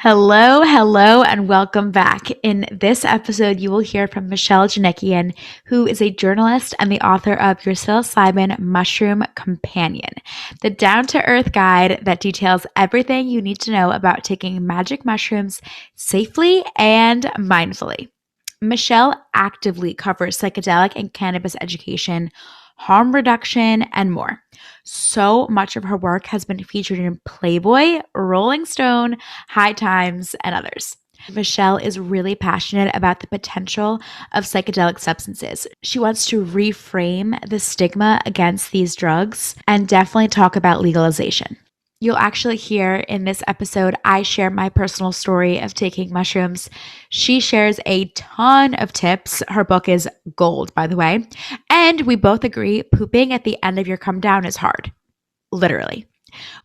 Hello, and welcome back. In this episode, you will hear from Michelle Janikian, who is a journalist and the author of Your Psilocybin Mushroom Companion, the down to earth guide that details everything you need to know about taking magic mushrooms safely and mindfully. Michelle actively covers psychedelic and cannabis education, harm reduction, and more. So much of her work has been featured in Playboy, Rolling Stone, High Times, and others. Michelle is really passionate about the potential of psychedelic substances. She wants to reframe the stigma against these drugs and definitely talk about legalization. You'll actually hear in this episode, I share my personal story of taking mushrooms. She shares a ton of tips. Her book is gold, by the way. And we both agree pooping at the end of your come down is hard, literally.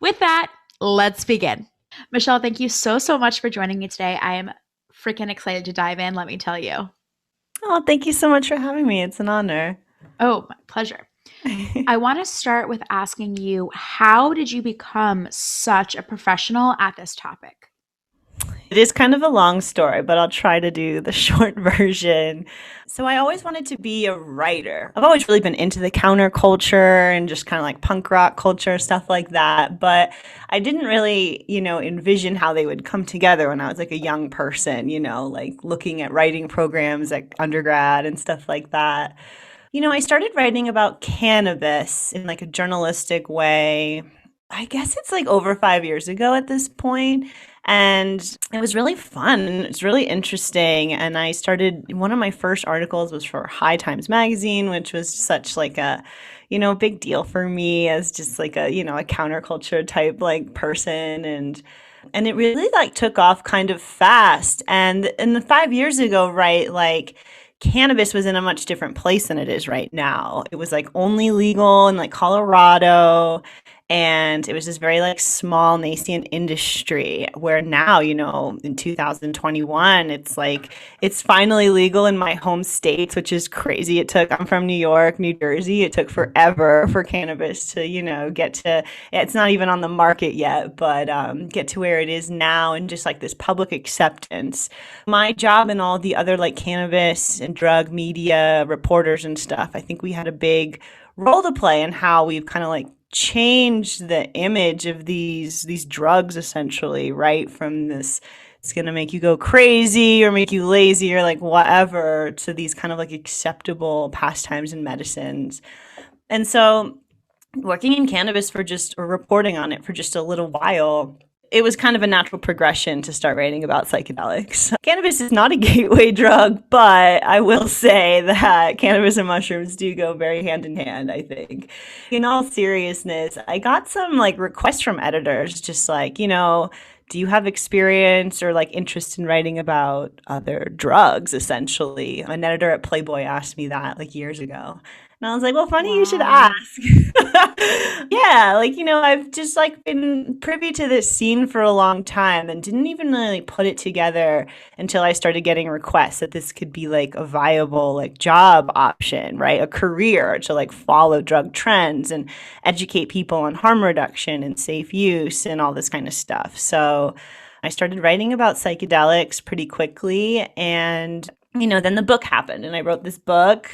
With that, let's begin. Michelle, thank you so much for joining me today. I am freaking excited to dive in, let me tell you. Oh, thank you so much for having me. It's an honor. Oh, my pleasure. I want to start with asking you, how did you become such a professional at this topic? It is kind of a long story, but I'll try to do the short version. So, I always wanted to be a writer. I've always really been into the counterculture and just kind of like punk rock culture, stuff like that. But I didn't really, envision how they would come together when I was like a young person, like looking at writing programs at undergrad and stuff like that. I started writing about cannabis in like a journalistic way. I guess it's like over 5 years ago at this point. And it was really fun and it's really interesting. And I started, one of my first articles was for High Times magazine, which was such like a, big deal for me as just like a counterculture type like person. And it really like took off kind of fast. And the 5 years ago, right, like cannabis was in a much different place than it is right now. It was like only legal in like Colorado, and it was this very like small nascent industry where now, in 2021, it's like it's finally legal in my home states, which is crazy. I'm from New York, New Jersey. It took forever for cannabis to, get to, it's not even on the market yet, but get to where it is now and just like this public acceptance. My job and all the other like cannabis and drug media reporters and stuff, I think we had a big role to play in how we've kind of like changed the image of these drugs essentially, right? From this it's going to make you go crazy or make you lazy or like whatever to these kind of like acceptable pastimes and medicines. And so working in cannabis for just or reporting on it for just a little while, it was kind of a natural progression to start writing about psychedelics. Cannabis is not a gateway drug, but I will say that cannabis and mushrooms do go very hand in hand, I think. In all seriousness, I got some like requests from editors just like, do you have experience or like interest in writing about other drugs essentially? An editor at Playboy asked me that like years ago. And I was like, well, funny you should ask. Wow. Yeah, like, I've just like been privy to this scene for a long time and didn't even really put it together until I started getting requests that this could be like a viable like job option, right? A career to like follow drug trends and educate people on harm reduction and safe use and all this kind of stuff. So I started writing about psychedelics pretty quickly and then the book happened and I wrote this book,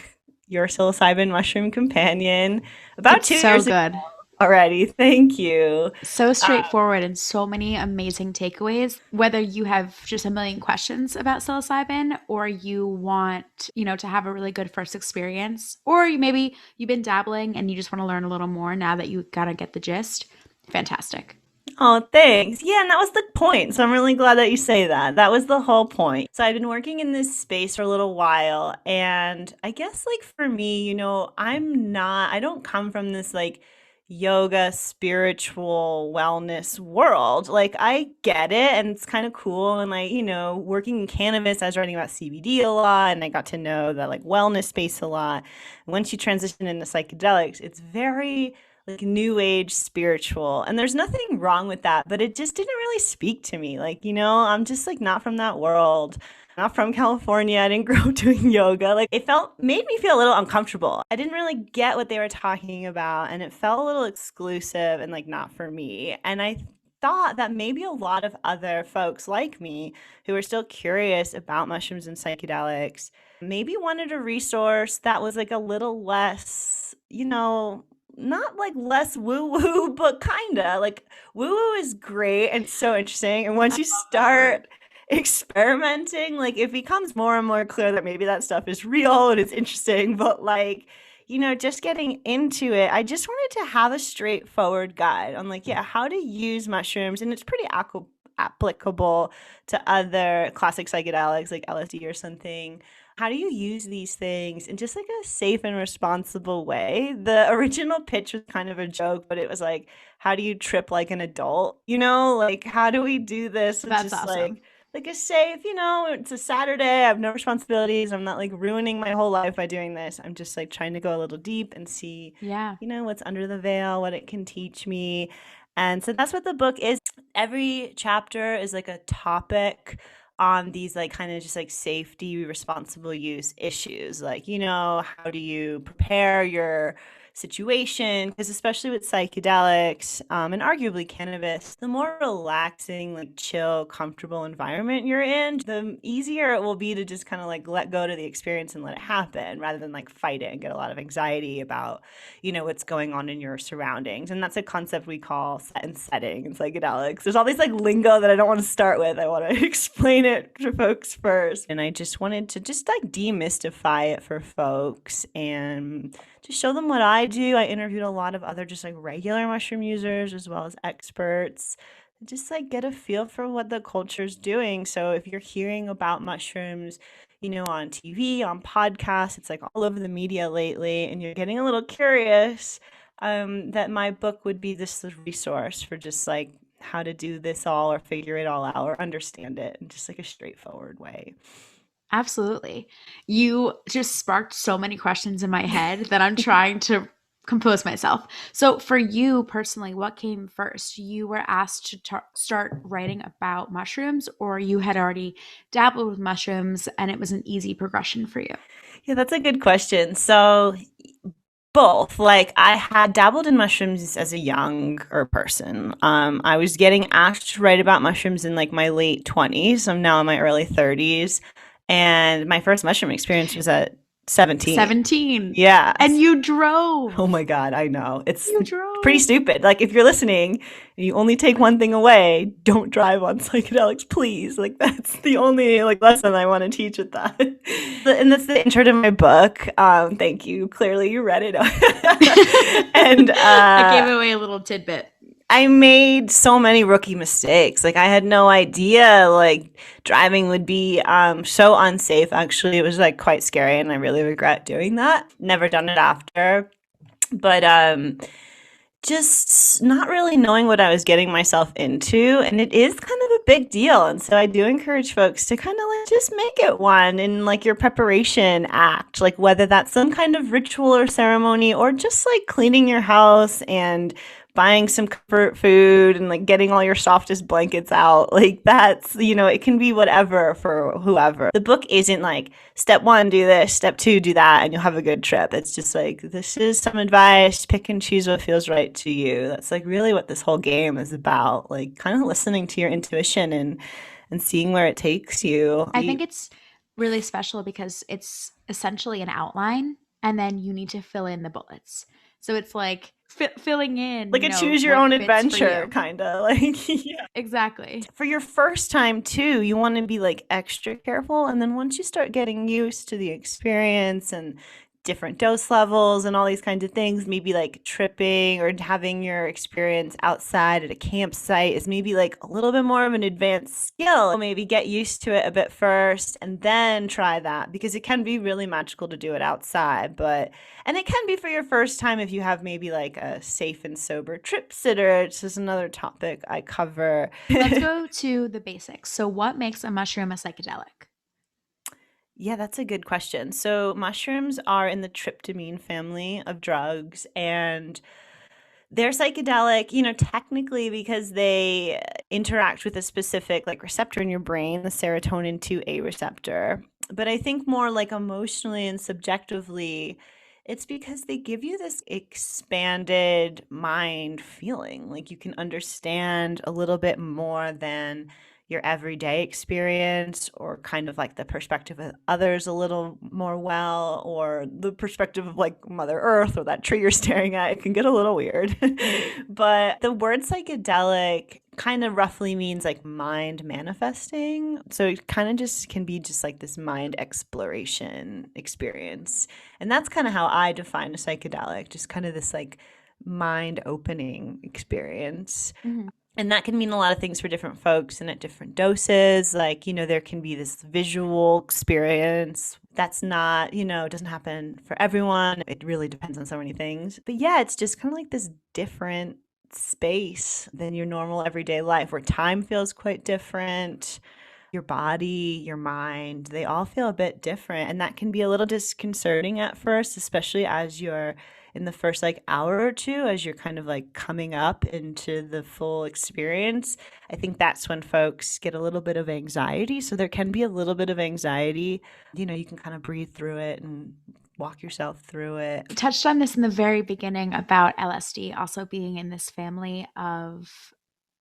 Your Psilocybin Mushroom Companion, about It's two so years ago good. already. Thank you. So straightforward and so many amazing takeaways. Whether you have just a million questions about psilocybin or you want, to have a really good first experience, or maybe you've been dabbling and you just want to learn a little more now that you gotta get the gist. Fantastic. Oh, thanks. Yeah, and that was the point. So I'm really glad that you say that. That was the whole point. So I've been working in this space for a little while, and I guess like for me, I don't come from this like yoga, spiritual wellness world. Like I get it and it's kind of cool and like, working in cannabis, I was writing about CBD a lot and I got to know the like wellness space a lot. Once you transition into psychedelics, it's very like new age spiritual. And there's nothing wrong with that, but it just didn't really speak to me. Like, I'm just like not from that world. Not from California. I didn't grow up doing yoga. Like it made me feel a little uncomfortable. I didn't really get what they were talking about and it felt a little exclusive and like not for me. And I thought that maybe a lot of other folks like me who are still curious about mushrooms and psychedelics maybe wanted a resource that was like a little less, not like less woo woo, but kinda like woo woo is great and so interesting. And once I you love that word. start experimenting, like it becomes more and more clear that maybe that stuff is real and it's interesting, but like, just getting into it, I just wanted to have a straightforward guide on like, yeah, how to use mushrooms. And it's pretty applicable to other classic psychedelics like LSD or something. How do you use these things in just like a safe and responsible way? The original pitch was kind of a joke, but it was like, how do you trip like an adult? Like how do we do this with That's just awesome. like a safe, it's a Saturday, I have no responsibilities. I'm not like ruining my whole life by doing this. I'm just like trying to go a little deep and see, Yeah, what's under the veil, what it can teach me. And so that's what the book is. Every chapter is like a topic on these like kind of just like safety, responsible use issues. Like, how do you prepare your situation? Because especially with psychedelics and arguably cannabis, the more relaxing, like chill, comfortable environment you're in, the easier it will be to just kind of like let go to the experience and let it happen rather than like fight it and get a lot of anxiety about what's going on in your surroundings. And that's a concept we call set and setting in psychedelics. There's all these like lingo that I don't want to start with. I want to explain it to folks first. And I just wanted to just like demystify it for folks and just show them what I do. I interviewed a lot of other just like regular mushroom users as well as experts. Just like get a feel for what the culture's doing. So if you're hearing about mushrooms, on TV, on podcasts. It's like all over the media lately, and you're getting a little curious, that my book would be this resource for just like how to do this all or figure it all out or understand it in just like a straightforward way. absolutely. You just sparked so many questions in my head that I'm trying to compose myself. So, for you personally, what came first? You were asked to start writing about mushrooms, or you had already dabbled with mushrooms and it was an easy progression for you? Yeah, that's a good question. So both. Like I had dabbled in mushrooms as a younger person. I was getting asked to write about mushrooms in like my late 20s. I'm now in my early 30s. And my first mushroom experience was at 17. 17. And Yes. you drove. Oh my God, I know. It's You pretty drove. stupid. Like, if you're listening and you only take one thing away, don't drive on psychedelics, please. Like, that's the only like lesson I want to teach with that. And that's the intro to my book. Thank you. Clearly, you read it. And I gave away a little tidbit. I made so many rookie mistakes. Like I had no idea like driving would be so unsafe. Actually, it was like quite scary and I really regret doing that. Never done it after. But just not really knowing what I was getting myself into. And it is kind of a big deal. And so I do encourage folks to kind of like just make it one in like your preparation act, like whether that's some kind of ritual or ceremony or just like cleaning your house and buying some comfort food and like getting all your softest blankets out. Like that's, it can be whatever for whoever. The book isn't like step one, do this, step two, do that, and you'll have a good trip. It's just like, this is some advice, pick and choose what feels right to you. That's like really what this whole game is about. Like kind of listening to your intuition and seeing where it takes you. I think it's really special because it's essentially an outline and then you need to fill in the bullets. So it's like filling in, Like a choose your what own fits for adventure you. kind of like yeah. Exactly. For your first time too, you want to be like extra careful. And then once you start getting used to the experience and different dose levels and all these kinds of things, maybe like tripping or having your experience outside at a campsite is maybe like a little bit more of an advanced skill. Maybe get used to it a bit first and then try that because it can be really magical to do it outside. And it can be for your first time if you have maybe like a safe and sober trip sitter. This is another topic I cover. Let's go to the basics. So, what makes a mushroom a psychedelic? Yeah, that's a good question. So, mushrooms are in the tryptamine family of drugs, and they're psychedelic, technically because they interact with a specific like receptor in your brain, the serotonin 2A receptor. But I think more like emotionally and subjectively, It's because they give you this expanded mind feeling. Like you can understand a little bit more than your everyday experience, or kind of like the perspective of others a little more well, or the perspective of like Mother Earth or that tree you're staring at. It can get a little weird. But the word psychedelic kind of roughly means like mind manifesting. So it kind of just can be just like this mind exploration experience. And that's kind of how I define a psychedelic, just kind of this like mind opening experience. Mhm. And that can mean a lot of things for different folks and at different doses. Like, there can be this visual experience that's not, it doesn't happen for everyone. It really depends on so many things. But yeah, it's just kind of like this different space than your normal everyday life where time feels quite different. Your body, your mind, they all feel a bit different. And that can be a little disconcerting at first, especially as you're in the first like hour or two, as you're kind of like coming up into the full experience. I think that's when folks get a little bit of anxiety. So there can be a little bit of anxiety. You can kind of breathe through it and walk yourself through it. You touched on this in the very beginning about LSD also being in this family of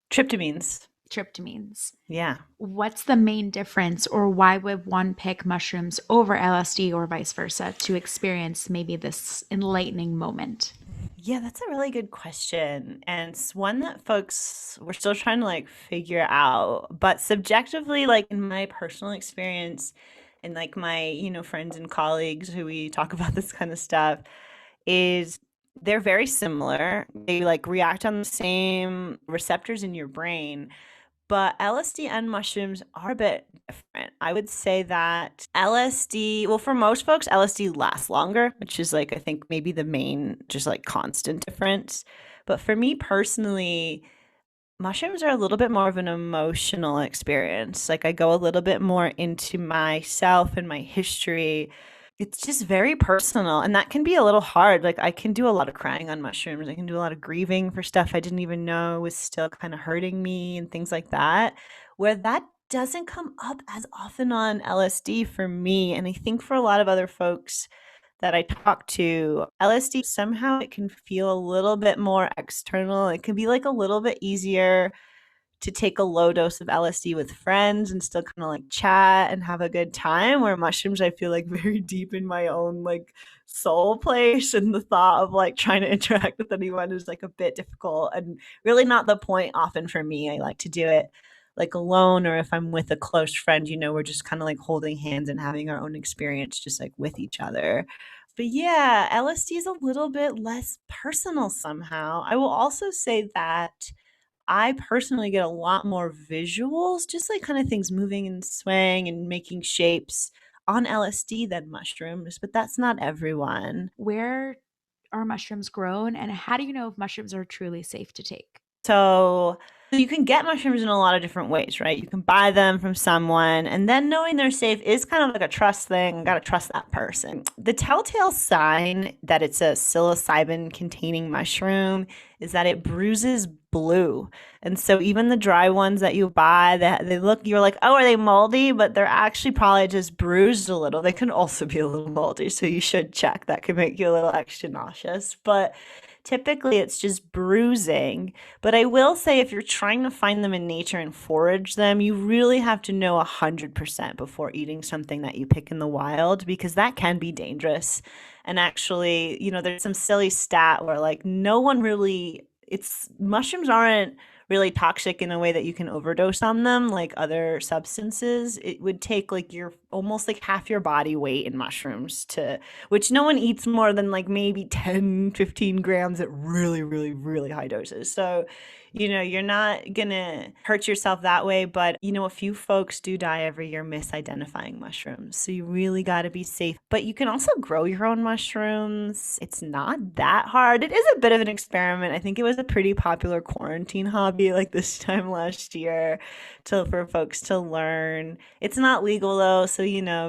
Tryptamines. tryptamines. Yeah. What's the main difference, or why would one pick mushrooms over LSD or vice versa to experience maybe this enlightening moment? Yeah, that's a really good question. And it's one that folks we're still trying to like figure out. But subjectively, like in my personal experience and like my, friends and colleagues who we talk about this kind of stuff, is they're very similar. They like react on the same receptors in your brain, but LSD and mushrooms are a bit different. I would say that LSD, well, for most folks, LSD lasts longer, which is like, I think maybe the main, just like constant difference. But for me personally, mushrooms are a little bit more of an emotional experience. Like I go a little bit more into myself and my history. It's just very personal, and that can be a little hard. Like I can do a lot of crying on mushrooms. I can do a lot of grieving for stuff I didn't even know was still kind of hurting me and things like that. Where that doesn't come up as often on LSD for me, and I think for a lot of other folks that I talk to, LSD somehow it can feel a little bit more external. It can be like a little bit easier to take a low dose of LSD with friends and still kind of like chat and have a good time. Where mushrooms, I feel like very deep in my own like soul place. And the thought of like trying to interact with anyone is like a bit difficult and really not the point often for me. I like to do it like alone, or if I'm with a close friend, we're just kind of like holding hands and having our own experience just like with each other. But yeah, LSD is a little bit less personal somehow. I will also say that I personally get a lot more visuals, just like kind of things moving and swaying and making shapes on LSD than mushrooms, but that's not everyone. Where are mushrooms grown, and how do you know if mushrooms are truly safe to take? So you can get mushrooms in a lot of different ways, right? You can buy them from someone, and then knowing they're safe is kind of like a trust thing. Got to trust that person. The telltale sign that it's a psilocybin containing mushroom is that it bruises blue. And so even the dry ones that you buy, that they look, you're like, oh, are they moldy? But they're actually probably just bruised a little. They can also be a little moldy, so you should check. That could make you a little extra nauseous. But typically it's just bruising. But I will say, if you're trying to find them in nature and forage them, you really have to know 100% before eating something that you pick in the wild, because that can be dangerous. And actually, there's some silly stat where like no one really, it's mushrooms aren't really toxic in a way that you can overdose on them like other substances. It would take like your almost like half your body weight in mushrooms to, which no one eats more than like maybe 10, 15 grams at really, really, really high doses. So, you're not gonna hurt yourself that way. But, a few folks do die every year misidentifying mushrooms. So you really got to be safe. But you can also grow your own mushrooms. It's not that hard. It is a bit of an experiment. I think it was a pretty popular quarantine hobby like this time last year for folks to learn. It's not legal though. So,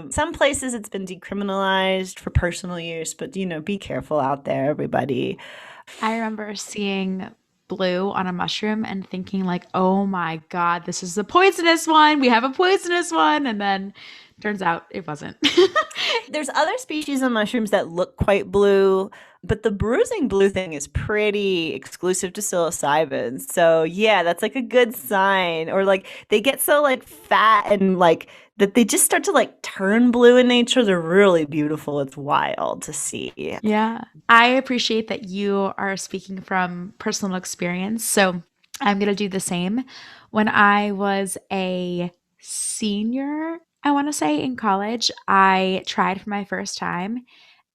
some places it's been decriminalized for personal use, but, be careful out there, everybody. I remember seeing blue on a mushroom and thinking like, "Oh my god, this is the poisonous one. We have a poisonous one." And then Turns out it wasn't. There's other species of mushrooms that look quite blue, but the bruising blue thing is pretty exclusive to psilocybin. So yeah, that's like a good sign. Or like they get so like fat and like that they just start to like turn blue in nature. They're really beautiful. It's wild to see. Yeah. I appreciate that you are speaking from personal experience. So I'm going to do the same. When I was a senior, I want to say in college, I tried for my first time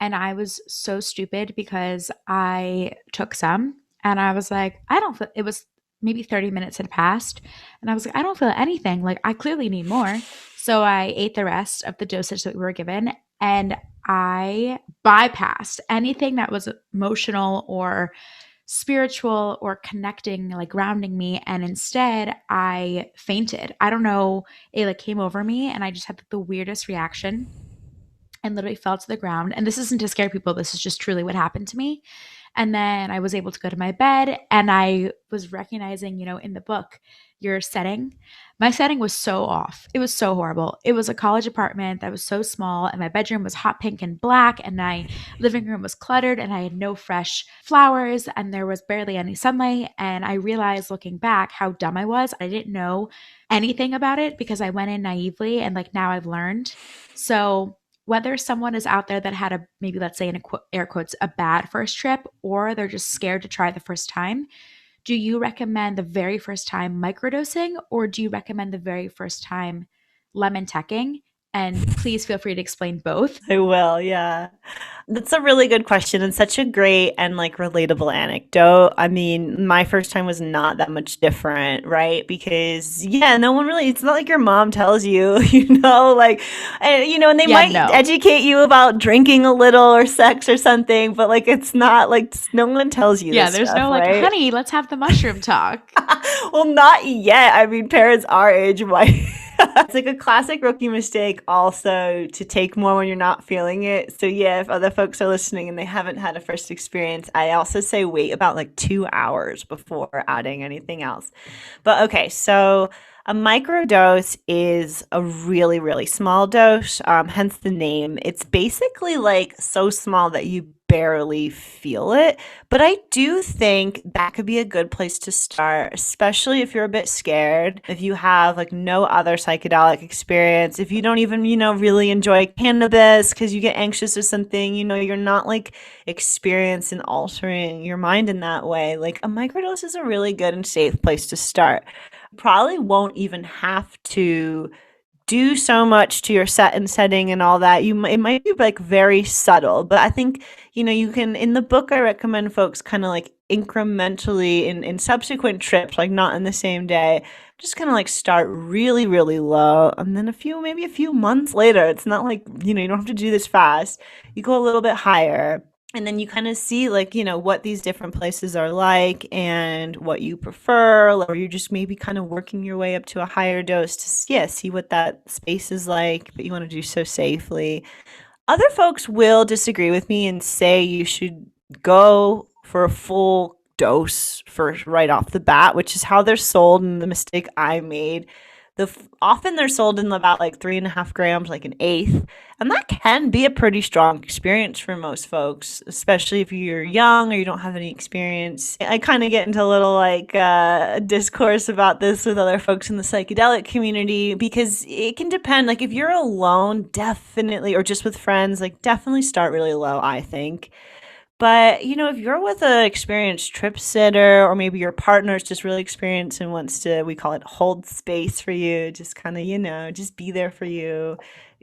and I was so stupid because I took some and I was like, I don't feel it was maybe 30 minutes had passed and I was like, I don't feel anything. Like I clearly need more. So I ate the rest of the dosage that we were given and I bypassed anything that was emotional or spiritual or connecting, like grounding me. And instead, I fainted. I don't know. It like came over me and I just had the weirdest reaction and literally fell to the ground. And this isn't to scare people. This is just truly what happened to me. And then I was able to go to my bed and I was recognizing, in the book, your setting. My setting was so off. It was so horrible. It was a college apartment that was so small and my bedroom was hot pink and black and my living room was cluttered and I had no fresh flowers and there was barely any sunlight. And I realized looking back how dumb I was. I didn't know anything about it because I went in naively and like now I've learned. So whether someone is out there that had a maybe let's say in air quotes a bad first trip or they're just scared to try the first time, do you recommend the very first time microdosing or do you recommend the very first time lemon teching? And please feel free to explain both. I will, yeah. That's a really good question and such a great and like relatable anecdote. I mean, my first time was not that much different, right? Because yeah, no one really, it's not like your mom tells you, like, and they Yeah, might no. educate you about drinking a little or sex or something, but like it's not like no one tells you Yeah, this there's stuff, no like, right? honey, let's have the mushroom talk. Well, not yet. I mean, parents our age might. It's like a classic rookie mistake also to take more when you're not feeling it. So yeah, if other folks are listening and they haven't had a first experience, I also say wait about like 2 hours before adding anything else. But okay, so a microdose is a really, really small dose, hence the name. It's basically like so small that you barely feel it. But I do think that could be a good place to start, especially if you're a bit scared, if you have like no other psychedelic experience, if you don't even, really enjoy cannabis because you get anxious or something, you're not like experienced in altering your mind in that way. Like a microdose is a really good and safe place to start. Probably won't even have to do so much to your set and setting and all that. It might be like very subtle, but I think you can in the book I recommend folks kind of like incrementally in subsequent trips, like not in the same day, just kind of like start really really low and then maybe a few months later, it's not like you don't have to do this fast. You go a little bit higher and then you kind of see like what these different places are like and what you prefer, or you're just maybe kind of working your way up to a higher dose to see what that space is like, but you want to do so safely. Other folks will disagree with me and say you should go for a full dose first right off the bat, which is how they're sold and the mistake I made. Often they're sold in about like 3.5 grams, like an eighth, and that can be a pretty strong experience for most folks, especially if you're young or you don't have any experience. I kind of get into a little like discourse about this with other folks in the psychedelic community because it can depend. Like if you're alone, definitely, or just with friends, like definitely start really low, I think. But, if you're with an experienced trip sitter or maybe your partner's just really experienced and wants to, we call it hold space for you, just kind of, just be there for you,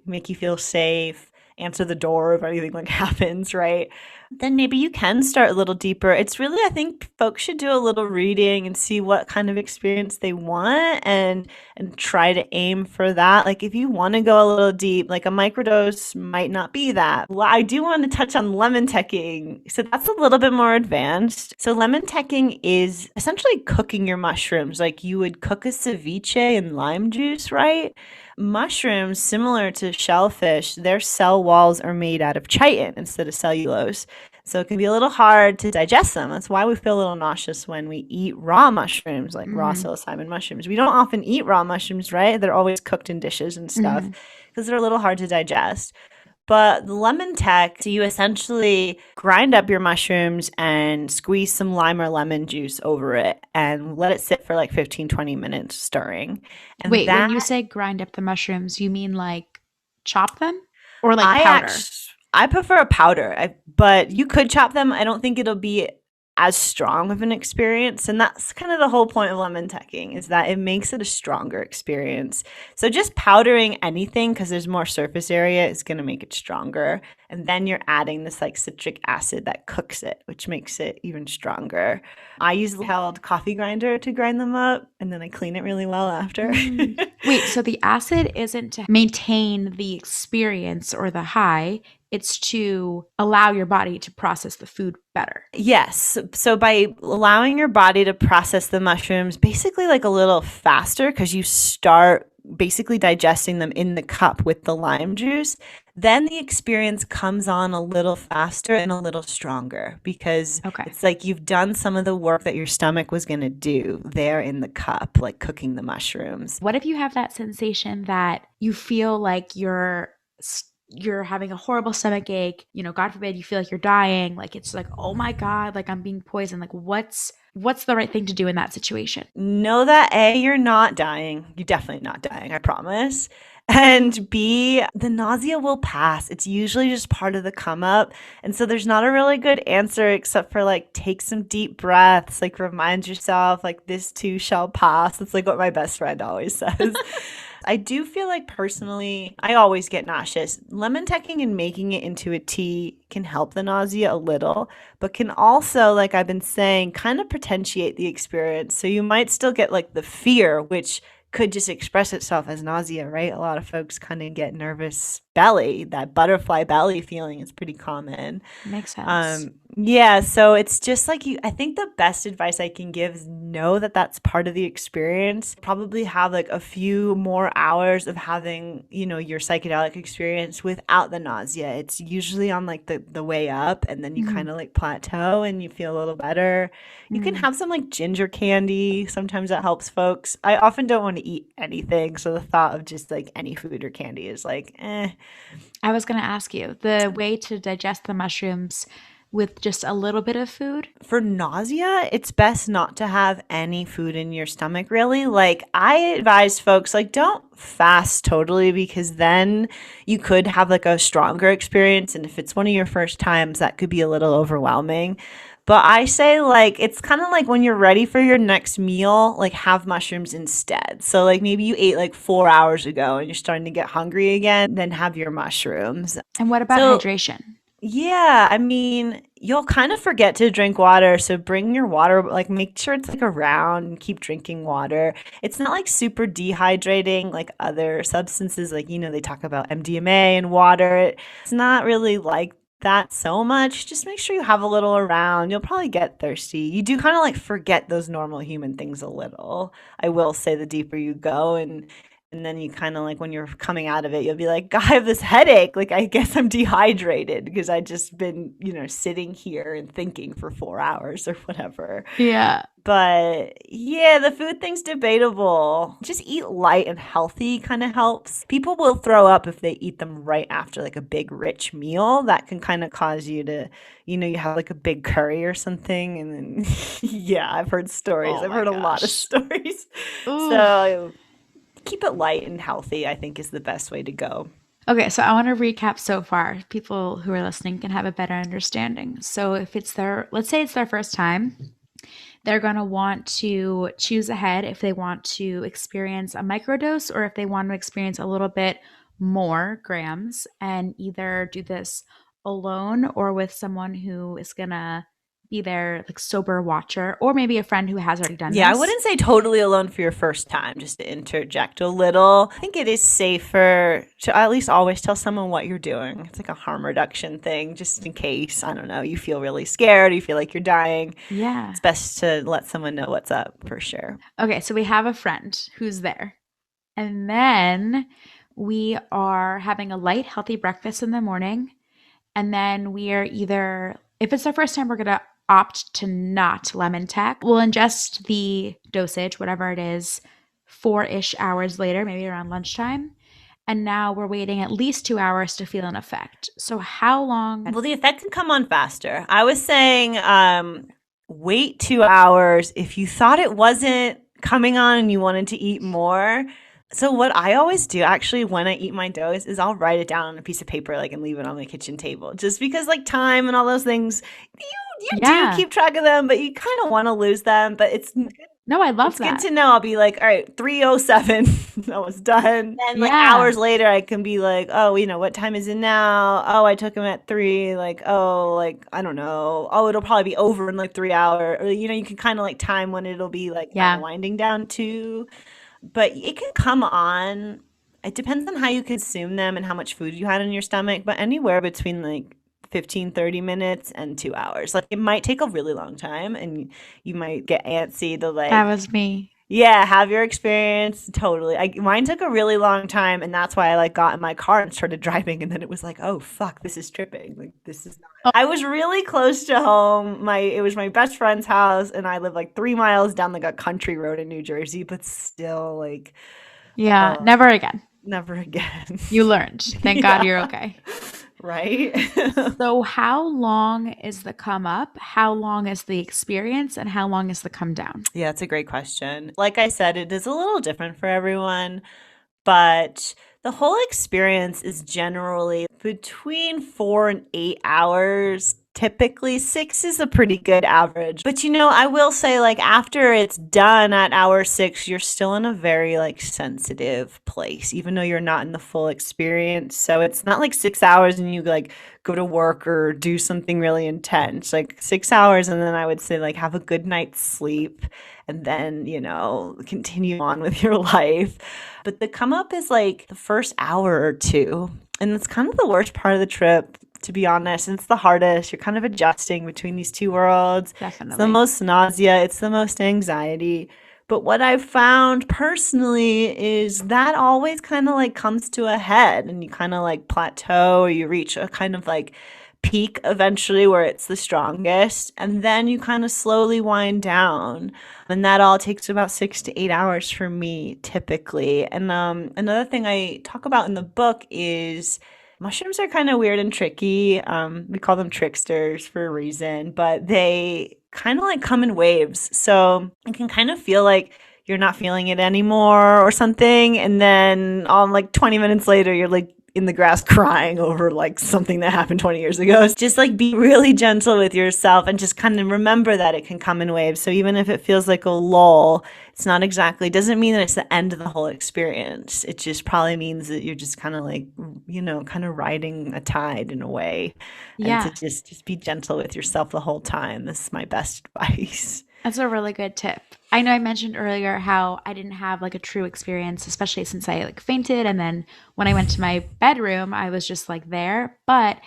make you feel safe, answer the door if anything like happens, right? Then maybe you can start a little deeper. It's really, I think folks should do a little reading and see what kind of experience they want and try to aim for that. Like if you want to go a little deep, like a microdose might not be that. Well, I do want to touch on lemon teching. So that's a little bit more advanced. So lemon teching is essentially cooking your mushrooms like you would cook a ceviche in lime juice, right? Mushrooms, similar to shellfish, their cell walls are made out of chitin instead of cellulose. So it can be a little hard to digest them. That's why we feel a little nauseous when we eat raw mushrooms, like raw Mm-hmm. psilocybin mushrooms. We don't often eat raw mushrooms, right? They're always cooked in dishes and stuff Mm-hmm. because they're a little hard to digest. But the lemon tech, so you essentially grind up your mushrooms and squeeze some lime or lemon juice over it and let it sit for like 15, 20 minutes stirring. And Wait, when that you say grind up the mushrooms, you mean like chop them or like I powder? actually I prefer a powder, but you could chop them. I don't think it'll be as strong of an experience, and that's kind of the whole point of lemon teching is that it makes it a stronger experience. So just powdering anything because there's more surface area is going to make it stronger, and then you're adding this like citric acid that cooks it, which makes it even stronger. I use the held coffee grinder to grind them up, and then I clean it really well after. Mm. Wait, so the acid isn't to maintain the experience or the high, it's to allow your body to process the food better. Yes. So by allowing your body to process the mushrooms basically like a little faster because you start basically digesting them in the cup with the lime juice, then the experience comes on a little faster and a little stronger because Okay. it's like you've done some of the work that your stomach was going to do there in the cup, like cooking the mushrooms. What if you have that sensation that you feel like you're having a horrible stomach ache, God forbid you feel like you're dying, like it's like, "Oh my god, like I'm being poisoned." Like what's the right thing to do in that situation? Know that A, you're not dying. You're definitely not dying, I promise. And B, the nausea will pass. It's usually just part of the come up. And so there's not a really good answer except for like take some deep breaths, like remind yourself, like this too shall pass. It's like what my best friend always says. I do feel like personally, I always get nauseous. Lemon teching and making it into a tea can help the nausea a little, but can also, like I've been saying, kind of potentiate the experience. So you might still get like the fear, which could just express itself as nausea, right? A lot of folks kind of get nervous belly. That butterfly belly feeling is pretty common. Makes sense. Yeah, so it's just like I think the best advice I can give is know that that's part of the experience. Probably have like a few more hours of having, your psychedelic experience without the nausea. It's usually on like the way up and then you Mhm. kind of like plateau and you feel a little better. You can Mm. have some like ginger candy. Sometimes that helps folks. I often don't want to eat anything, so the thought of just like any food or candy is like, eh. I was going to ask you, the way to digest the mushrooms with just a little bit of food? For nausea, it's best not to have any food in your stomach, really. Like, I advise folks, like, don't fast totally because then you could have like a stronger experience. And if it's one of your first times, that could be a little overwhelming. But I say, like, it's kind of like when you're ready for your next meal, like, have mushrooms instead. So, like, maybe you ate like 4 hours ago and you're starting to get hungry again, then have your mushrooms. And what about So, hydration? yeah, I mean, you'll kind of forget to drink water, so bring your water, like make sure it's like around and keep drinking water. It's not like super dehydrating like other substances, like, they talk about MDMA and water. It's not really like that so much. Just make sure you have a little around. You'll probably get thirsty. You do kind of like forget those normal human things a little. I will say the deeper you go and then you kind of like when you're coming out of it, you'll be like, I have this headache. Like, I guess I'm dehydrated because I just been, sitting here and thinking for 4 hours or whatever. Yeah. But yeah, the food thing's debatable. Just eat light and healthy kind of helps. People will throw up if they eat them right after like a big rich meal. That can kind of cause you to, you have like a big curry or something. And then, yeah, I've heard stories. Oh I've my heard a lot of gosh. stories. Oof. So keep it light and healthy, I think is the best way to go. Okay, so I want to recap so far. People who are listening can have a better understanding. So if let's say it's their first time, they're going to want to choose ahead if they want to experience a microdose or if they want to experience a little bit more grams and either do this alone or with someone who is going to be their like sober watcher or maybe a friend who has already done Yeah, I this. wouldn't say totally alone for your first time, just to interject a little. I think it is safer to at least always tell someone what you're doing. It's like a harm reduction thing, just in case, I don't know, you feel really scared, you feel like you're dying. Yeah. It's best to let someone know what's up for sure. Okay, so we have a friend who's there. And then we are having a light, healthy breakfast in the morning. And then we are either If it's our first time, we're going to opt to not lemon tech. We'll ingest the dosage, whatever it is, 4-ish hours later, maybe around lunchtime. And now we're waiting at least 2 hours to feel an effect. So, how long? Well, the effect can come on faster. I was saying wait 2 hours if you thought it wasn't coming on and you wanted to eat more. So what I always do actually when I eat my dose is I'll write it down on a piece of paper like and leave it on my kitchen table. Just because like time and all those things, you do Yeah. keep track of them, but you kind of want to lose them. But No, I love it's good that. to know. I'll be like, all right, 3:07, that was done. And like Yeah. hours later, I can be like, oh, what time is it now? Oh, I took him at 3. Like, oh, like, I don't know. Oh, it'll probably be over in like 3 hours. Or, you can kind of like time when it'll be like kind of Yeah. winding down too. But it can come on. It depends on how you consume them and how much food you had in your stomach, but anywhere between like 15, 30 minutes and 2 hours. Like it might take a really long time and you might get antsy to That like was me. yeah, have your experience. Totally. Mine took a really long time, and that's why I like got in my car and started driving, and then it was like, oh fuck, this is tripping. Like this is not. Oh, I was really close to home. My It was my best friend's house, and I live like 3 miles down like a country road in New Jersey, but still like, yeah. oh, Never again. never again. You learned. Thank God Yeah. you're okay. Right? So, how long is the come up? How long is the experience? And how long is the come down? Yeah, it's a great question. Like I said, it is a little different for everyone. But the whole experience is generally between 4 and 8 hours. Typically, 6 is a pretty good average. But I will say, like, after it's done at hour 6, you're still in a very, like, sensitive place, even though you're not in the full experience. So it's not like 6 hours and you, like, go to work or do something really intense. Like, 6 hours, and then I would say, like, have a good night's sleep and then, continue on with your life. But the come up is like the first hour or two. And it's kind of the worst part of the trip, to be honest. And it's the hardest. You're kind of adjusting between these two worlds. It's the Definitely. most nausea, it's the most anxiety. But what I've found personally is that always kind of like comes to a head and you kind of like plateau or you reach a kind of like peak eventually where it's the strongest. And then you kind of slowly wind down. And that all takes about 6 to 8 hours for me typically. And another thing I talk about in the book is mushrooms are kind of weird and tricky. We call them tricksters for a reason, but they kind of like come in waves. So it can kind of feel like you're not feeling it anymore or something. And then like 20 minutes later, you're like in the grass crying over like something that happened 20 years ago. Just like be really gentle with yourself and just kind of remember that it can come in waves. So even if it feels like a lull, it's not exactly, doesn't mean that it's the end of the whole experience. It just probably means that you're just kind of like, kind of riding a tide in a way and to Yeah. just be gentle with yourself the whole time. This is my best advice. That's a really good tip. I know I mentioned earlier how I didn't have like a true experience, especially since I like fainted. And then when I went to my bedroom, I was just like there. But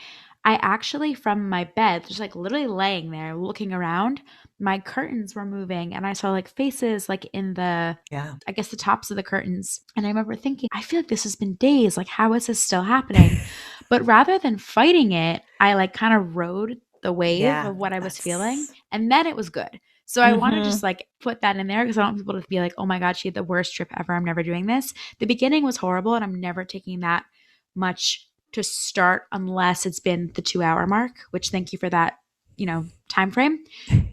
I actually, from my bed, just like literally laying there looking around, my curtains were moving and I saw like faces like in the, Yeah. I guess the tops of the curtains. And I remember thinking, I feel like this has been days. Like, how is this still happening? But rather than fighting it, I like kind of rode the wave Yeah, of what I was feeling. that's And then it was good. So I want to just mhm. like put that in there because I don't want people to be like, oh my God, she had the worst trip ever. I'm never doing this. The beginning was horrible and I'm never taking that much to start unless it's been the 2 hour mark, which thank you for that, time frame.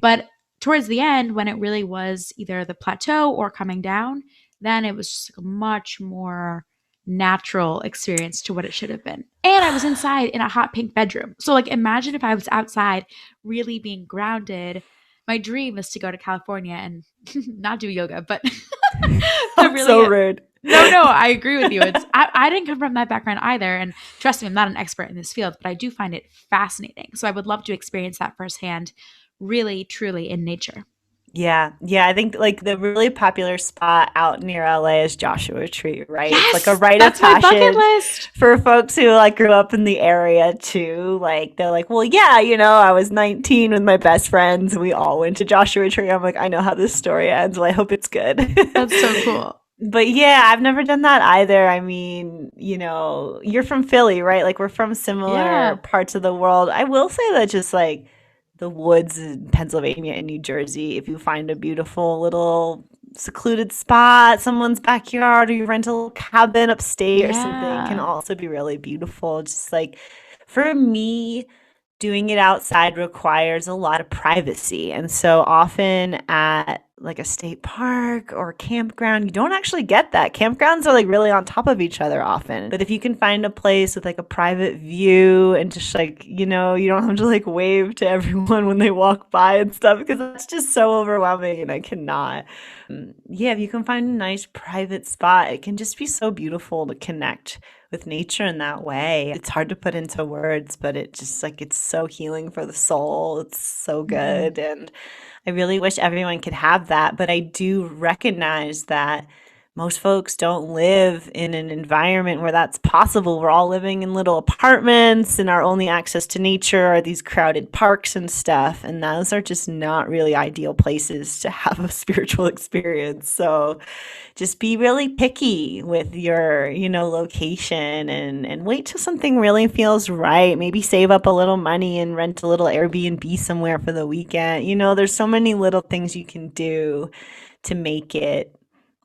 But towards the end, when it really was either the plateau or coming down, then it was just a much more natural experience to what it should have been. And I was inside in a hot pink bedroom. So like imagine if I was outside really being grounded. My dream is to go to California and not do yoga, but to So really rude. no, I agree with you. I didn't come from that background either. And trust me, I'm not an expert in this field, but I do find it fascinating. So I would love to experience that firsthand, really, truly in nature. Yeah, yeah, I think like the really popular spot out near LA is Joshua Tree, right? It's like a Yes, rite of that's my bucket passage list. for folks who like grew up in the area too. Like they're like, well, yeah, I was 19 with my best friends and we all went to Joshua Tree. I'm like, I know how this story ends. Well, I hope it's good. That's so cool. But yeah, I've never done that either. I mean, you're from Philly, right? Like we're from similar Yeah. parts of the world. I will say that just like the woods in Pennsylvania and New Jersey. If you find a beautiful little secluded spot, someone's backyard, or you rent a little cabin upstate or something, can Yeah. also be really beautiful. Just like for me, doing it outside requires a lot of privacy. And so often at like a state park or campground, you don't actually get that. Campgrounds are like really on top of each other often. But if you can find a place with like a private view and just like, you don't have to like wave to everyone when they walk by and stuff because that's just so overwhelming and I cannot. Yeah, if you can find a nice private spot, it can just be so beautiful to connect with nature in that way. It's hard to put into words, but it just like it's so healing for the soul. It's so Hmm. good. And I really wish everyone could have that, but I do recognize that most folks don't live in an environment where that's possible. We're all living in little apartments, and our only access to nature are these crowded parks and stuff. And those are just not really ideal places to have a spiritual experience. So just be really picky with your, location and wait till something really feels right. Maybe save up a little money and rent a little Airbnb somewhere for the weekend. There's so many little things you can do to make it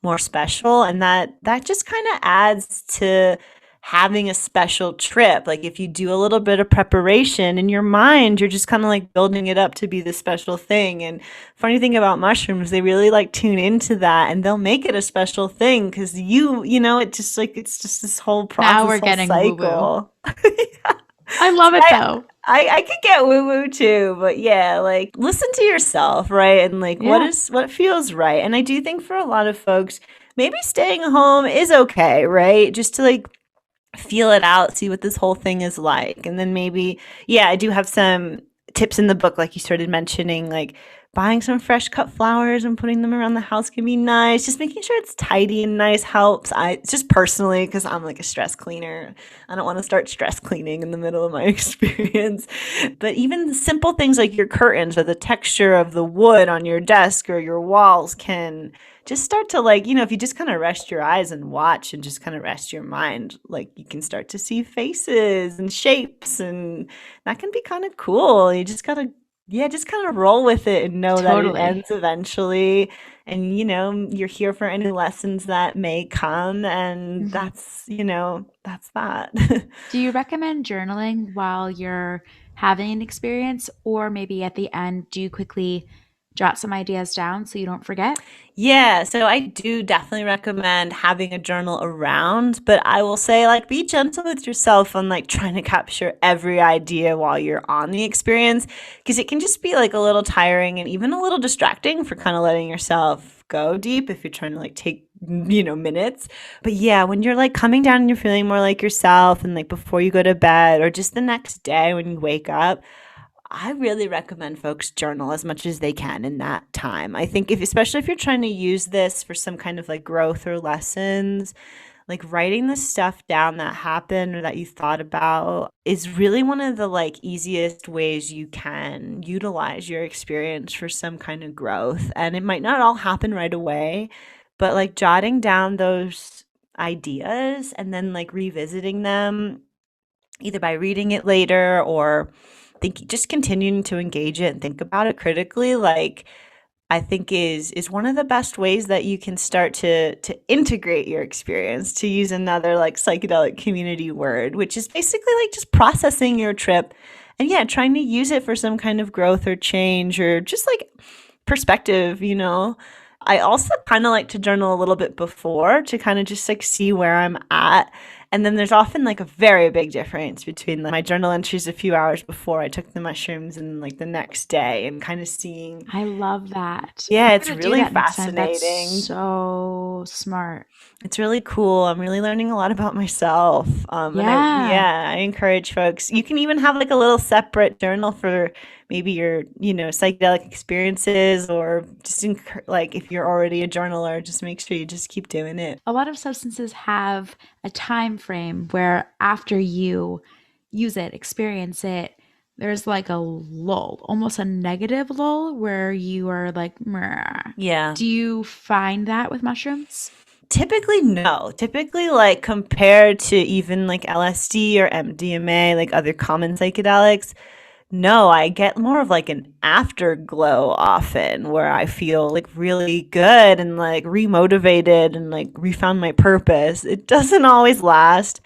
more special, and that just kind of adds to having a special trip. Like if you do a little bit of preparation in your mind, you're just kind of like building it up to be the special thing. And funny thing about mushrooms, they really like tune into that and they'll make it a special thing because it just like it's just this whole Now process, we're whole getting woo woo. cycle. Yeah. I love See, it though. I could get woo woo too, but yeah, like listen to yourself, right? And like Yeah. what feels right. And I do think for a lot of folks, maybe staying home is okay, right? Just to like feel it out, see what this whole thing is like. And then maybe, yeah, I do have some tips in the book, like you started mentioning, like buying some fresh cut flowers and putting them around the house can be nice. Just making sure it's tidy and nice helps. I just personally, because I'm like a stress cleaner, I don't want to start stress cleaning in the middle of my experience. But even simple things like your curtains or the texture of the wood on your desk or your walls can just start to like, if you just kind of rest your eyes and watch and just kind of rest your mind, like you can start to see faces and shapes, and that can be kind of cool. You just gotta, yeah, just kind of roll with it and know that it Totally. ends eventually. And, you're here for any lessons that may come. And Hmm. that's that. Do you recommend journaling while you're having an experience, or maybe at the end, do you quickly jot some ideas down so you don't forget? Yeah, so I do definitely recommend having a journal around, but I will say like be gentle with yourself on like trying to capture every idea while you're on the experience because it can just be like a little tiring and even a little distracting for kind of letting yourself go deep if you're trying to like take minutes. But yeah, when you're like coming down and you're feeling more like yourself and like before you go to bed or just the next day when you wake up, I really recommend folks journal as much as they can in that time. I think especially if you're trying to use this for some kind of like growth or lessons, like writing the stuff down that happened or that you thought about is really one of the like easiest ways you can utilize your experience for some kind of growth. And it might not all happen right away, but like jotting down those ideas and then like revisiting them either by reading it later or just continuing to engage it and think about it critically, like I think is one of the best ways that you can start to integrate your experience, to use another like psychedelic community word, which is basically like just processing your trip and yeah, trying to use it for some kind of growth or change or just like perspective. I also kind of like to journal a little bit before to kind of just like see where I'm at. And then there's often like a very big difference between my journal entries a few hours before I took the mushrooms and like the next day and kind of seeing. I love that. Yeah, I'm it's gonna do really that next time. That's fascinating. so smart. It's really cool. I'm really learning a lot about myself. And Yeah. I encourage folks. You can even have like a little separate journal for maybe your, psychedelic experiences or just like if you're already a journaler, just make sure you just keep doing it. A lot of substances have a time frame where after you use it, experience it, there's like a lull, almost a negative lull where you are like, "Meh." Yeah. Do you find that with mushrooms? Typically, no. Typically, like compared to even like LSD or MDMA, like other common psychedelics, No, I get more of like an afterglow often where I feel like really good and like remotivated and like refound my purpose. It doesn't always last.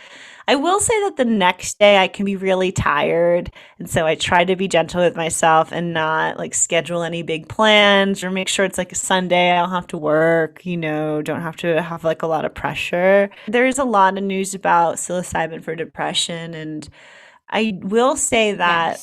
I will say that the next day I can be really tired. And so I try to be gentle with myself and not like schedule any big plans or make sure it's like a Sunday. I don't have to work, don't have to have like a lot of pressure. There's a lot of news about psilocybin for depression. And I will say that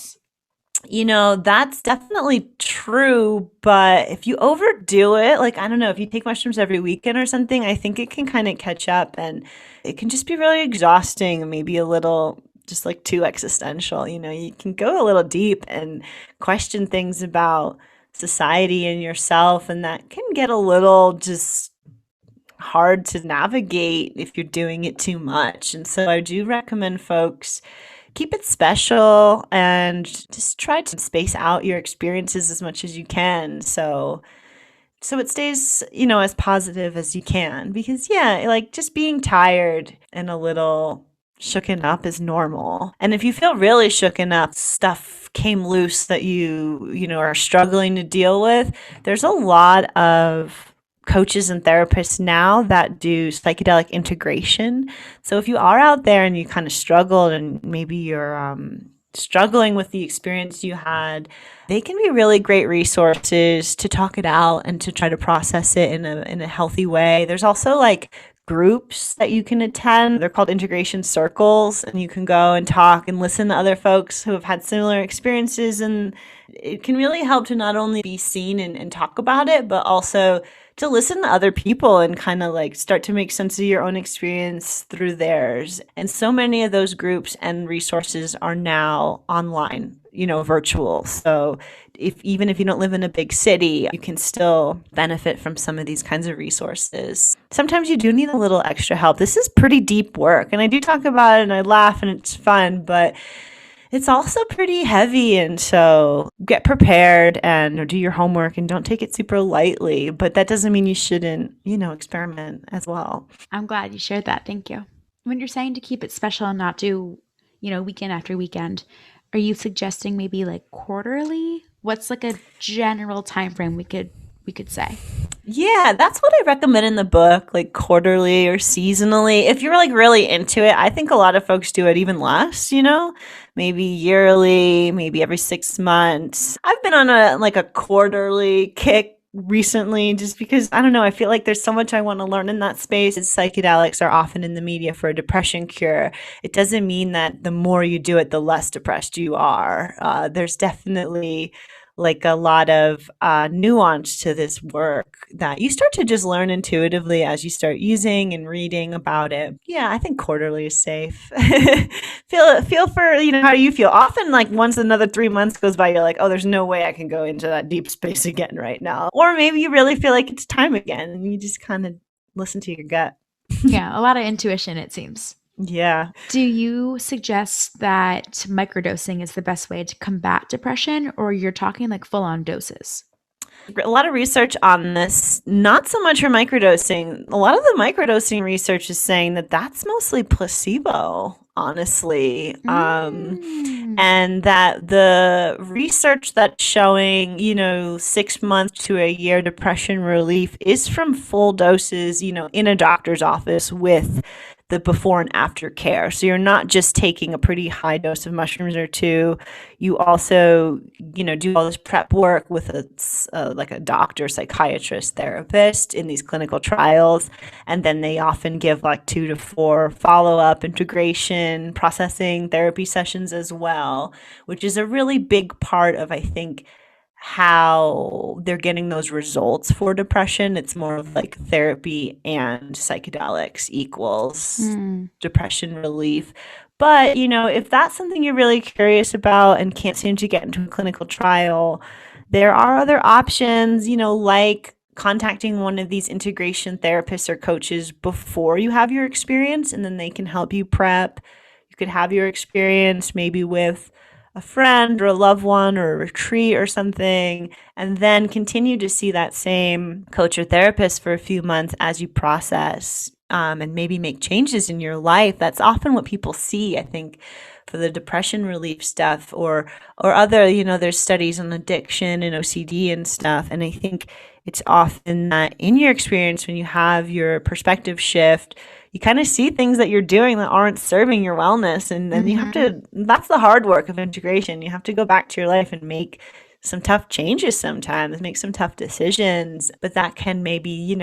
Yes. that's definitely true, but if you overdo it, like, I don't know, if you take mushrooms every weekend or something, I think it can kind of catch up and it can just be really exhausting and maybe a little just like too existential. You can go a little deep and question things about society and yourself, and that can get a little just hard to navigate if you're doing it too much. And so I do recommend folks keep it special and just try to space out your experiences as much as you can. So it stays, as positive as you can. Because yeah, like just being tired and a little shooken up is normal. And if you feel really shooken up, stuff came loose that you are struggling to deal with, there's a lot of coaches and therapists now that do psychedelic integration. So if you are out there and you kind of struggled and maybe you're struggling with the experience you had, they can be really great resources to talk it out and to try to process it in a healthy way. There's also like groups that you can attend. They're called integration circles, and you can go and talk and listen to other folks who have had similar experiences. And it can really help to not only be seen and talk about it, but also to listen to other people and kind of like start to make sense of your own experience through theirs. And so many of those groups and resources are now online, virtual. So even if you don't live in a big city, you can still benefit from some of these kinds of resources. Sometimes you do need a little extra help. This is pretty deep work, and I do talk about it and I laugh and it's fun, but it's also pretty heavy. And so get prepared and do your homework and don't take it super lightly. But that doesn't mean you shouldn't, experiment as well. I'm glad you shared that. Thank you. When you're saying to keep it special and not do, weekend after weekend, are you suggesting maybe like quarterly? What's like a general time frame we could say? Yeah, that's what I recommend in the book, like quarterly or seasonally. If you're like really into it, I think a lot of folks do it even less, maybe yearly, maybe every 6 months. I've been on a quarterly kick recently just because I don't know, I feel like there's so much I want to learn in that space. Psychedelics are often in the media for a depression cure. It doesn't mean that the more you do it, the less depressed you are. There's definitely like a lot of nuance to this work that you start to just learn intuitively as you start using and reading about it. Yeah, I think quarterly is safe. Feel for how do you feel? Often, like once another 3 months goes by, you're like, oh, there's no way I can go into that deep space again right now. Or maybe you really feel like it's time again, and you just kind of listen to your gut. Yeah, a lot of intuition, it seems. Yeah. Do you suggest that microdosing is the best way to combat depression, or you're talking like full on doses? A lot of research on this, not so much for microdosing. A lot of the microdosing research is saying that that's mostly placebo, honestly. Mm. And that the research that's showing, 6 months to a year depression relief is from full doses, in a doctor's office with the before and after care. So you're not just taking a pretty high dose of mushrooms or two. You also, do all this prep work with like a doctor, psychiatrist, therapist in these clinical trials. And then they often give like 2 to 4 follow-up integration, processing therapy sessions as well, which is a really big part of, I think, how they're getting those results for depression. It's more of like therapy and psychedelics equals Mm. depression relief. But, if that's something you're really curious about and can't seem to get into a clinical trial, there are other options, like contacting one of these integration therapists or coaches before you have your experience, and then they can help you prep. You could have your experience maybe with a friend or a loved one or a retreat or something, and then continue to see that same coach or therapist for a few months as you process and maybe make changes in your life. That's often what people see, I think, for the depression relief stuff, or other, there's studies on addiction and OCD and stuff. And I think it's often that in your experience, when you have your perspective shift, you kind of see things that you're doing that aren't serving your wellness. And then you have Mm-hmm. to, that's the hard work of integration. You have to go back to your life and make some tough changes sometimes, make some tough decisions, but that can maybe,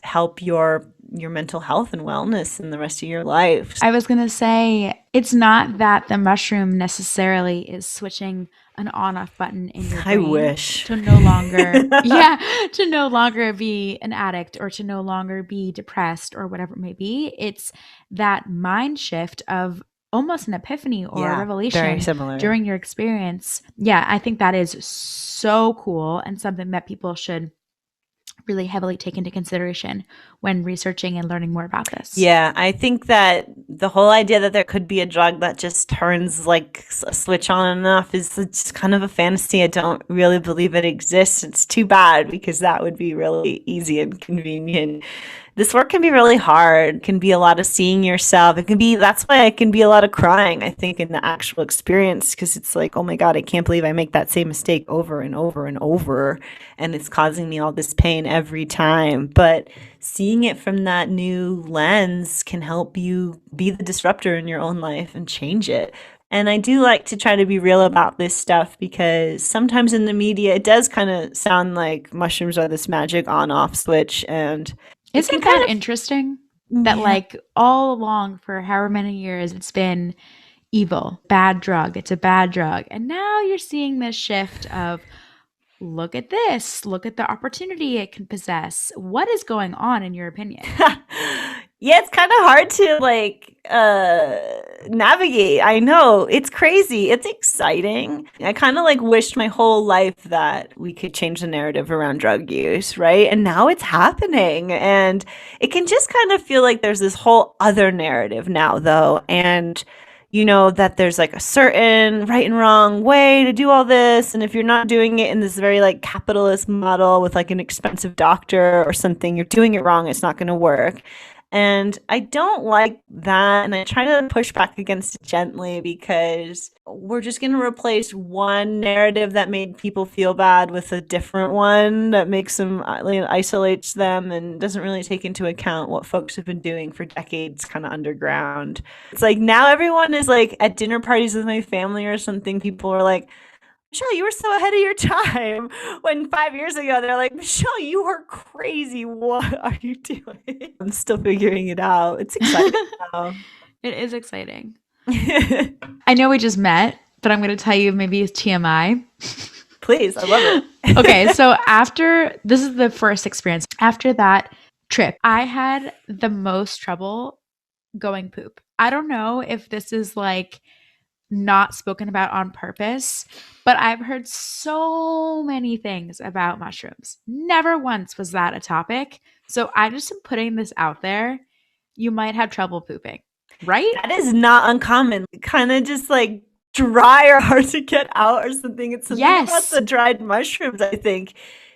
help your mental health and wellness in the rest of your life. I was going to say, it's not that the mushroom necessarily is switching an on off button in your I brain wish. to no longer, yeah, to no longer be an addict or to no longer be depressed or whatever it may be. It's that mind shift of almost an epiphany or a Yeah, very revelation similar. during your experience. Yeah, I think that is so cool and something that people should really heavily take into consideration when researching and learning more about this. Yeah, I think that the whole idea that there could be a drug that just turns like a switch on and off is just kind of a fantasy. I don't really believe it exists. It's too bad because that would be really easy and convenient. This work can be really hard, can be a lot of seeing yourself. It can be, that's why it can be a lot of crying, I think, in the actual experience, because it's like, oh my God, I can't believe I make that same mistake over and over and over. And it's causing me all this pain every time. But seeing it from that new lens can help you be the disruptor in your own life and change it. And I do like to try to be real about this stuff because sometimes in the media, it does kind of sound like mushrooms are this magic on off switch. And it can Isn't that kind interesting? of, That, yeah. like, all along for however many years it's been evil, bad drug, it's a bad drug. And now you're seeing this shift of look at this, look at the opportunity it can possess. What is going on, in your opinion? Yeah, it's kind of hard to like navigate. I know. It's crazy. It's exciting. I kind of like wished my whole life that we could change the narrative around drug use, right? And now it's happening. And it can just kind of feel like there's this whole other narrative now though. And that there's like a certain right and wrong way to do all this. And if you're not doing it in this very like capitalist model with like an expensive doctor or something, you're doing it wrong. It's not going to work. And I don't like that. And I try to push back against it gently because we're just going to replace one narrative that made people feel bad with a different one that makes them, isolates them and doesn't really take into account what folks have been doing for decades kind of underground. It's like now everyone is like at dinner parties with my family or something. People are like, Michelle, you were so ahead of your time. When 5 years ago, they're like, Michelle, you are crazy. What are you doing? I'm still figuring it out. It's exciting though. It is exciting. I know we just met, but I'm going to tell you maybe it's TMI. Please, I love Okay, it. so after this is the first experience. After that trip, I had the most trouble going poop. I don't know if this is like not spoken about on purpose, but I've heard so many things about mushrooms. Never once was that a topic. So I just am putting this out there. You might have trouble pooping, right? That is not uncommon. Kind of just like dry or hard to get out or something. It's something about Yes, the dried mushrooms, I think.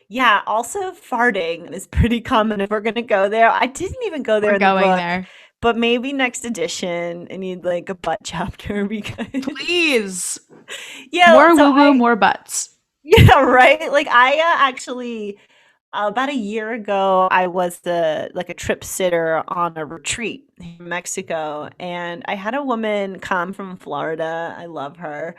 Yeah, also farting is pretty common if we're going to go there. I didn't even go we're there in the going book, there. but maybe next edition I need like a butt chapter because Please. yeah, More so woo woo, I more butts. yeah, right? Like I actually about a year ago, I was the like a trip sitter on a retreat in Mexico, and I had a woman come from Florida. I love her.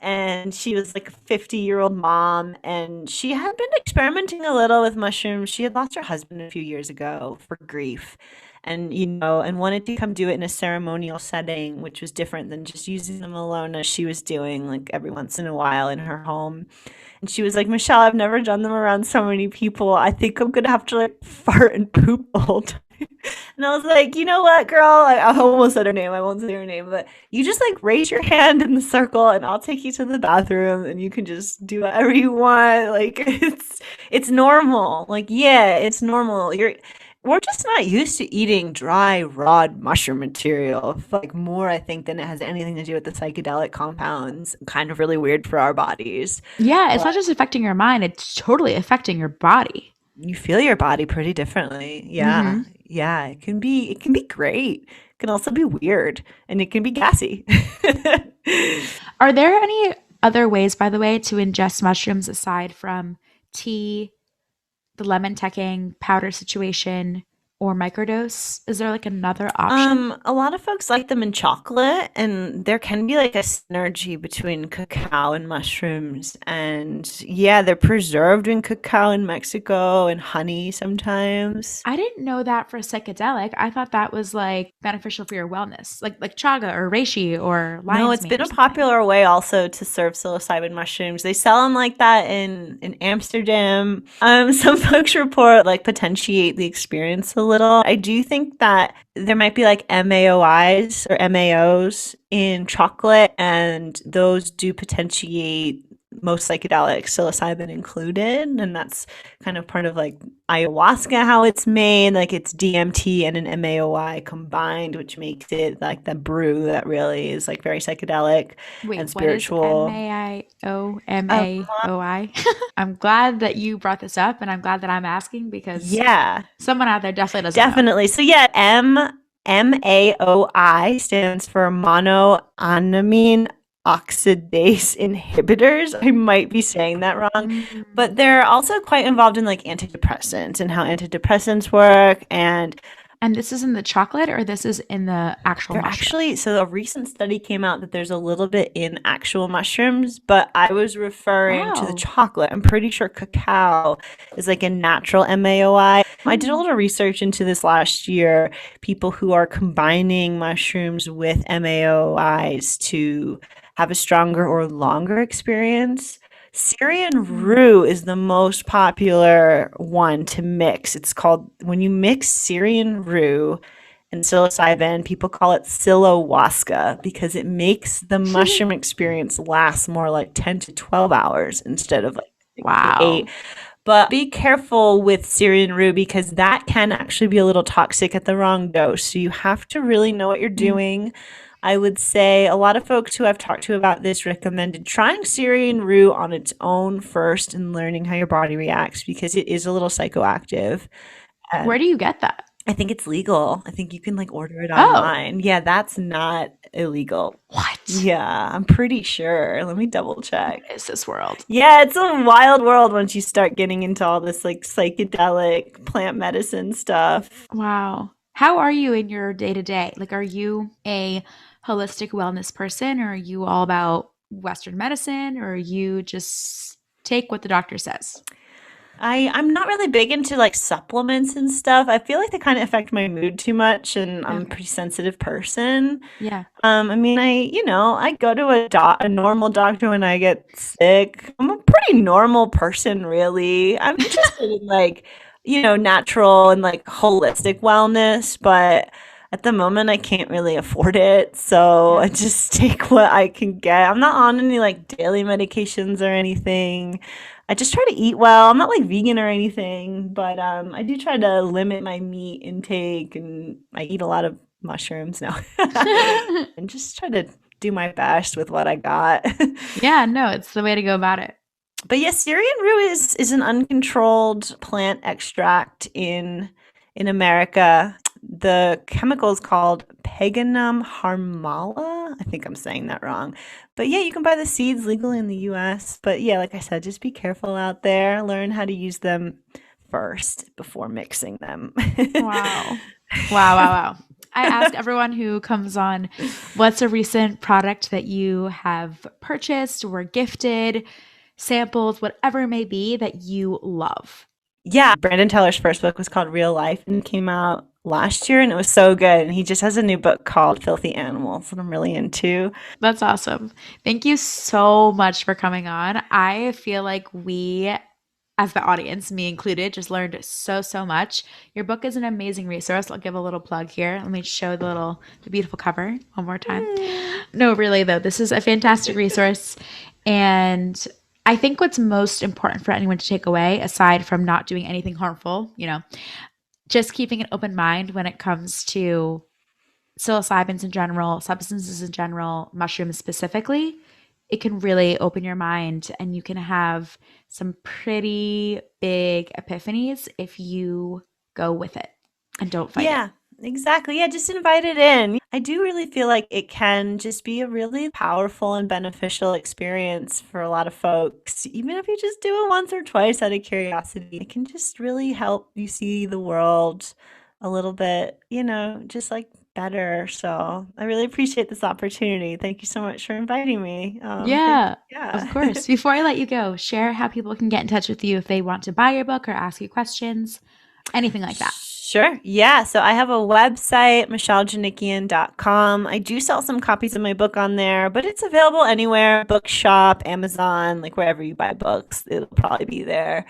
And she was like a 50-year-old mom, and she had been experimenting a little with mushrooms. She had lost her husband a few years ago for grief, and and wanted to come do it in a ceremonial setting, which was different than just using them alone as she was doing like every once in a while in her home. And she was like, Michelle, I've never done them around so many people. I think I'm gonna have to like fart and poop the whole time. And I was like, you know what, girl? I almost said her name. I won't say her name, but you just like raise your hand in the circle, and I'll take you to the bathroom, and you can just do whatever you want. Like it's normal. Like yeah, it's normal. We're just not used to eating dry, raw mushroom material. Like more, I think, than it has anything to do with the psychedelic compounds. Kind of really weird for our bodies. Yeah, it's But not just affecting your mind, it's totally affecting your body. You feel your body pretty differently. Yeah. Mm-hmm. Yeah, it can be great. It can also be weird and it can be gassy. Are there any other ways, by the way, to ingest mushrooms aside from tea, the lemon teching, powder situation, or microdose? Is there like another option? A lot of folks like them in chocolate, and there can be like a synergy between cacao and mushrooms. And yeah, they're preserved in cacao in Mexico and honey sometimes. I didn't know that for psychedelic. I thought that was like beneficial for your wellness, like chaga or reishi or No, lion's it's mane been or a something. popular way also to serve psilocybin mushrooms. They sell them like that in Amsterdam. Some folks report like potentiate the experience a little. I do think that there might be like MAOIs or MAOs in chocolate, and those do potentiate most psychedelics, psilocybin included, and that's kind of part of like ayahuasca how it's made, like it's DMT and an MAOI combined, which makes it like the brew that really is like very psychedelic and Wait, what is spiritual. Um, MAIOMAOI? I'm glad that you brought this up and I'm glad that I'm asking because yeah, someone out there definitely doesn't know. definitely. So yeah, MAOI stands for monoamine oxidase inhibitors. I might be saying that wrong, Mm. but they're also quite involved in like antidepressants and how antidepressants work. And And this is in the chocolate or this is in the actual they're mushroom? actually, so a recent study came out that there's a little bit in actual mushrooms, but I was referring to the Wow. chocolate. I'm pretty sure cacao is like a natural MAOI. I did a Hmm. little research into this last year, people who are combining mushrooms with MAOIs to have a stronger or longer experience. Syrian Hmm. rue is the most popular one to mix. It's called, when you mix Syrian rue and psilocybin, people call it psilowaska because it makes the mushroom experience last more like 10 to 12 hours instead of like 6 to 8. Wow. But be careful with Syrian rue because that can actually be a little toxic at the wrong dose. So you have to really know what you're Mm. doing. I would say a lot of folks who I've talked to about this recommended trying Syrian rue on its own first and learning how your body reacts because it is a little psychoactive. Where And do you get that? I think it's legal. I think you can like order it Oh, online. Yeah, that's not illegal. what? Yeah, I'm pretty sure. Let me double check. What is this world? Yeah, it's a wild world once you start getting into all this like psychedelic plant medicine stuff. Wow. How are you in your day to day? Like, are you a holistic wellness person or are you all about Western medicine or you just take what the doctor says? I'm not really big into like supplements and stuff. I feel like they kind of affect my mood too much, and I'm a Okay. pretty sensitive person. Yeah. I mean, I go to a normal doctor when I get sick. I'm a pretty normal person, really. I'm interested in like, natural and like holistic wellness, but at the moment I can't really afford it. So Yeah. I just take what I can get. I'm not on any like daily medications or anything. I just try to eat well. I'm not like vegan or anything, but I do try to limit my meat intake and I eat a lot of mushrooms now. And just try to do my best with what I got. Yeah, no, it's the way to go about it. But yes, Syrian rue is an uncontrolled plant extract in America. The chemical is called Peganum harmala. I think I'm saying that wrong. But yeah, you can buy the seeds legally in the US. But yeah, like I said, just be careful out there. Learn how to use them first before mixing them. Wow. Wow, wow, wow. I ask everyone who comes on, what's a recent product that you have purchased or gifted, sampled, whatever it may be that you love? Yeah, Brandon Teller's first book was called Real Life and came out last year and it was so good. And he just has a new book called Filthy Animals that I'm really into. That's awesome. Thank you so much for coming on. I feel like we, as the audience, me included, just learned so, so much. Your book is an amazing resource. I'll give a little plug here. Let me show the beautiful cover one more time. Hmm. No, really though, this is a fantastic resource. And I think what's most important for anyone to take away, aside from not doing anything harmful, just keeping an open mind when it comes to psilocybins in general, substances in general, mushrooms specifically, it can really open your mind and you can have some pretty big epiphanies if you go with it and don't fight it. Yeah, exactly. Yeah, just invite it in. I do really feel like it can just be a really powerful and beneficial experience for a lot of folks. Even if you just do it once or twice out of curiosity, it can just really help you see the world a little bit, just like better. So I really appreciate this opportunity. Thank you so much for inviting me. Yeah, of Yeah. course. Before I let you go, share how people can get in touch with you if they want to buy your book or ask you questions, anything like that. Sure. Yeah. So I have a website, michellejanikian.com. I do sell some copies of my book on there, but it's available anywhere, bookshop, Amazon, like wherever you buy books, it'll probably be there.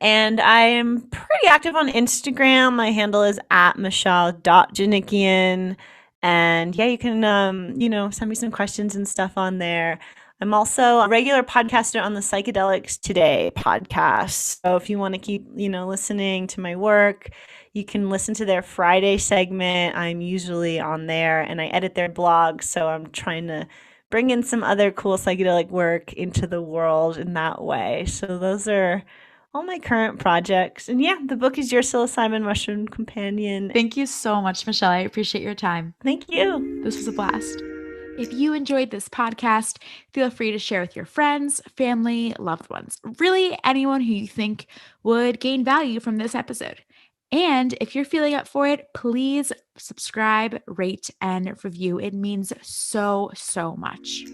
And I'm pretty active on Instagram. My handle is at michelle.janikian. And yeah, you can, send me some questions and stuff on there. I'm also a regular podcaster on the Psychedelics Today podcast. So if you want to keep, listening to my work, you can listen to their Friday segment. I'm usually on there and I edit their blog. So I'm trying to bring in some other cool psychedelic work into the world in that way. So those are all my current projects. And yeah, the book is Your Psilocybin Mushroom Companion. Thank you so much, Michelle. I appreciate your time. Thank you. This was a blast. If you enjoyed this podcast, feel free to share with your friends, family, loved ones, really anyone who you think would gain value from this episode. And if you're feeling up for it, please subscribe, rate, and review. It means so, so much.